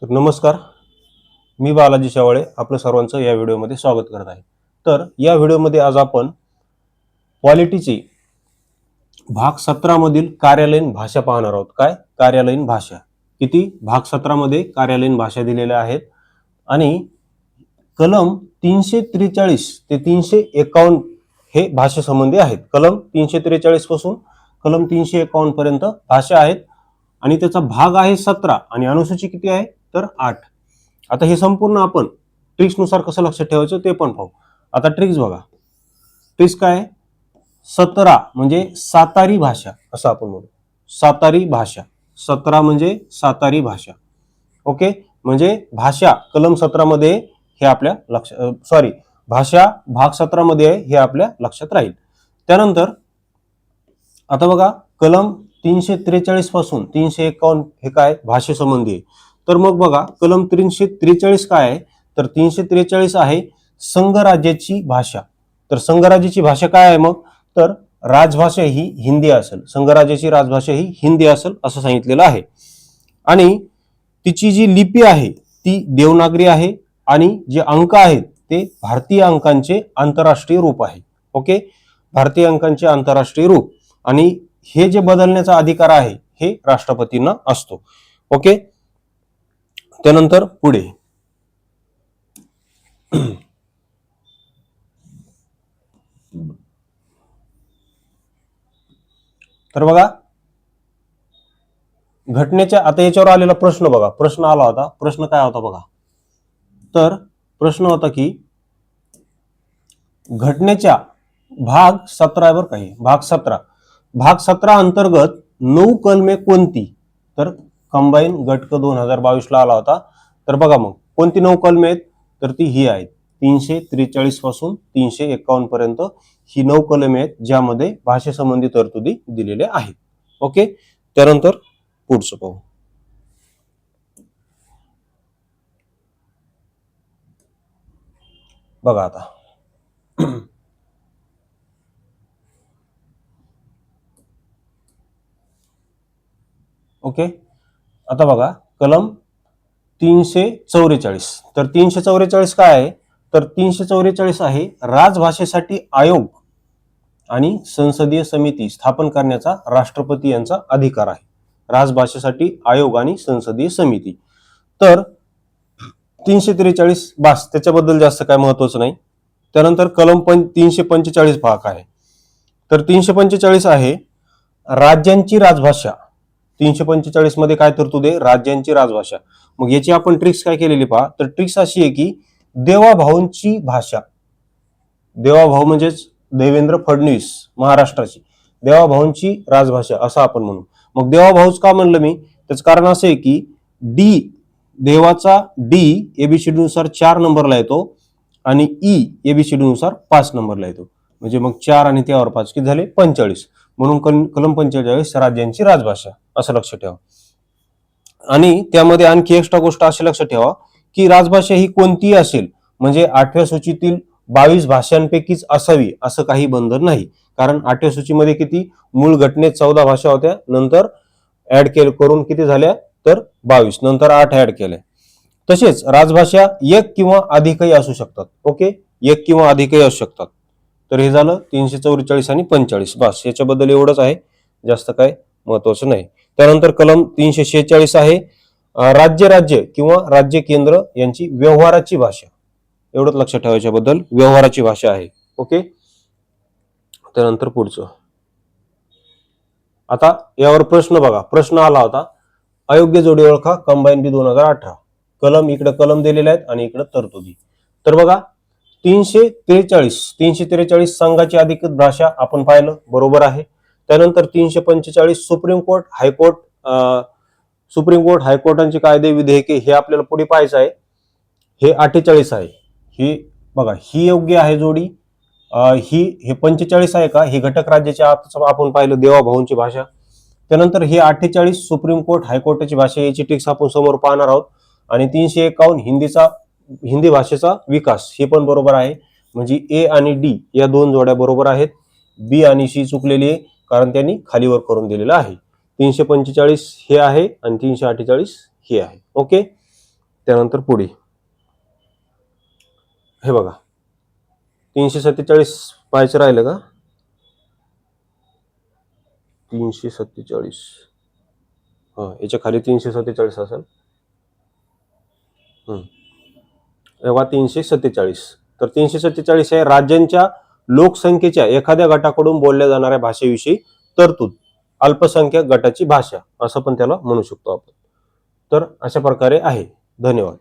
तर नमस्कार, मी बालाजी शेवाळे आपलं सर्वांचं या व्हिडिओमध्ये स्वागत करत आहे. तर या व्हिडिओमध्ये आज आपण पॉलिटीची भाग 17 मधील कार्यालयीन भाषा पाहणार आहोत. काय कार्यालयीन भाषा, किती भाग 17 मध्ये कार्यालयीन भाषा दिलेल्या आहेत आणि कलम 343 ते 351 हे भाषेसंबंधी आहेत. कलम 343 पासून कलम 351 पर्यंत भाषा आहेत आणि त्याचा भाग आहे 17 आणि अनुसूची किती आहे तर 8. आता हे संपूर्ण आपण ट्रिक्स नुसार कसं लक्षात ठेवायचं ते पण पाहू. आता ट्रिक्स बघा. ट्रिक्स काय? 17 म्हणजे सातारी भाषा असं आपण म्हणू. सातारी भाषा. 17 म्हणजे सातारी भाषा. ओके, म्हणजे भाषा कलम 17 मध्ये हे आपल्या लक्षात भाषा भाग 17 मध्ये आहे हे आपल्या लक्षात राहील. त्यानंतर आता बघा, कलम 343 पासून 351 हे काय भाषेसंबंधी आहे. तर मग बघा, कलम 343 काय आहे तर 343 आहे संघराज्याची भाषा. तर संघराज्याची भाषा काय आहे मग तर राजभाषा ही हिंदी असेल. संघराज्याची राजभाषा ही हिंदी असेल असं सांगितलेलं आहे. आणि तिची जी लिपी आहे ती देवनागरी आहे आणि जे अंक आहेत ते भारतीय अंकांचे आंतरराष्ट्रीय रूप आहे. ओके, भारतीय अंकांचे आंतरराष्ट्रीय रूप आणि हे जे बदलण्याचा अधिकार आहे हे राष्ट्रपतींना असतो. ओके, त्यानंतर पुढे तर बघा, घटनेच्या आता याच्यावर आलेला प्रश्न बघा. प्रश्न आला होता. प्रश्न काय होता बघा. तर प्रश्न होता की घटनेच्या भाग 17 वर काही भाग 17 अंतर्गत 9 कलमे कोणती तर कंबाईन गटक 2022 ला आला होता. तर बघा मग कोणती 9 कलमे आहेत तर ती ही आहेत 343 पासून 351 पर्यंत ही 9 कलमे आहेत ज्यामध्ये भाषेसंबंधी तरतुदी दिलेल्या आहेत. ओके, त्यानंतर पुढचं पाहू. बघा आता ओके, आता बघा कलम 344. तर 344 काय आहे तर 344 आहे राजभाषेसाठी आयोग आणि संसदीय समिती स्थापन करण्याचा राष्ट्रपती यांचा अधिकार आहे. राजभाषेसाठी आयोग आणि संसदीय समिती. तर 343 बास, त्याच्याबद्दल जास्त काय महत्वाचं नाही. त्यानंतर कलम 345 भाग आहे. तर 345 आहे राज्यांची राजभाषा. 345 मध्ये काय तरतूद आहे राज्यांची राजभाषा. मग याची आपण ट्रिक्स काय केलेली पहा. तर ट्रिक्स अशी आहे की देवाभाऊंची भाषा. देवाभाऊ म्हणजेच देवेंद्र फडणवीस महाराष्ट्राची. देवाभाऊंची राजभाषा असं आपण म्हणू. मग देवाभाऊच का म्हणलं मी त्याचं कारण असं आहे की डी देवाचा डी एबीसीडी नुसार 4 नंबरला येतो आणि ई एबीसीडी नुसार 5 नंबरला येतो. म्हणजे मग 4 आणि त्यावर 5 किती झाले 45. म्हणून कलम 45 राज्यांची राजभाषा असं लक्षात ठेवा. आणि त्यामध्ये आणखी एक्स्ट्रा गोष्ट अशी लक्षात ठेवा की राजभाषा ही कोणतीही असेल म्हणजे 8व्या सूचीतील 22 भाषांपैकीच असावी असं काही बंधन नाही. कारण 8व्या सूचीमध्ये किती मूळ घटनेत 14 भाषा होत्या, नंतर ऍड करून किती झाल्या तर 22, नंतर 8 ऍड केल्या. तसेच राजभाषा एक किंवा अधिकही असू शकतात. ओके, एक किंवा अधिकही असू शकतात. तर हे झालं 344 आणि 45. बस याच्याबद्दल एवढंच आहे, जास्त काय महत्वाचं नाही. त्यानंतर कलम 346 आहे राज्य किंवा राज्य केंद्र यांची व्यवहाराची भाषा. एवढंच लक्षात ठेवायच्याबद्दल व्यवहाराची भाषा आहे. ओके, त्यानंतर पुढचं. आता यावर प्रश्न बघा. प्रश्न आला होता अयोग्य जोडी ओळखा कंबाईन बी 2018. कलम इकडे कलम दिलेले आहेत आणि इकडे तरतुदी. तर बघा 343 संघाची अधिकृत भाषा आपण पाहिलं बरोबर आहे. त्यानंतर 345 सुप्रीम कोर्ट हायकोर्टांचे कायदे विधेयके हे आपल्याला पुढे पाहायचं आहे. हे 48 आहे. ही बघा ही योग्य आहे जोडी. हे 45 आहे का हे घटक राज्याचे आपण पाहिलं देवाभाऊंची भाषा. त्यानंतर हे 48 सुप्रीम कोर्ट हायकोर्टाची भाषा याची ट्रिक्स आपण समोर पाहणार आहोत. आणि 351 हिंदी भाषेचा विकास हे पण बरोबर आहे. म्हणजे ए आणि डी या 2 जोड्या बरोबर आहेत. बी आणि सी चुकलेली आहे कारण त्यांनी खालीवर करून दिलेलं आहे. 345 हे आहे आणि 348 हे आहे. ओके. त्यानंतर पुढे हे बघा 347 पाहायचं राहिलं का? 347 याच्या खाली 347 असेल. तेव्हा 347. तर 347 हे राज्यांच्या लोकसंख्येच्या एखाद्या गटाकडून बोलल्या जाणाऱ्या भाषेविषयी तरतूद, अल्पसंख्याक गटाची भाषा असं पण त्याला म्हणू शकतो आपण. तर अशा प्रकारे आहे. धन्यवाद.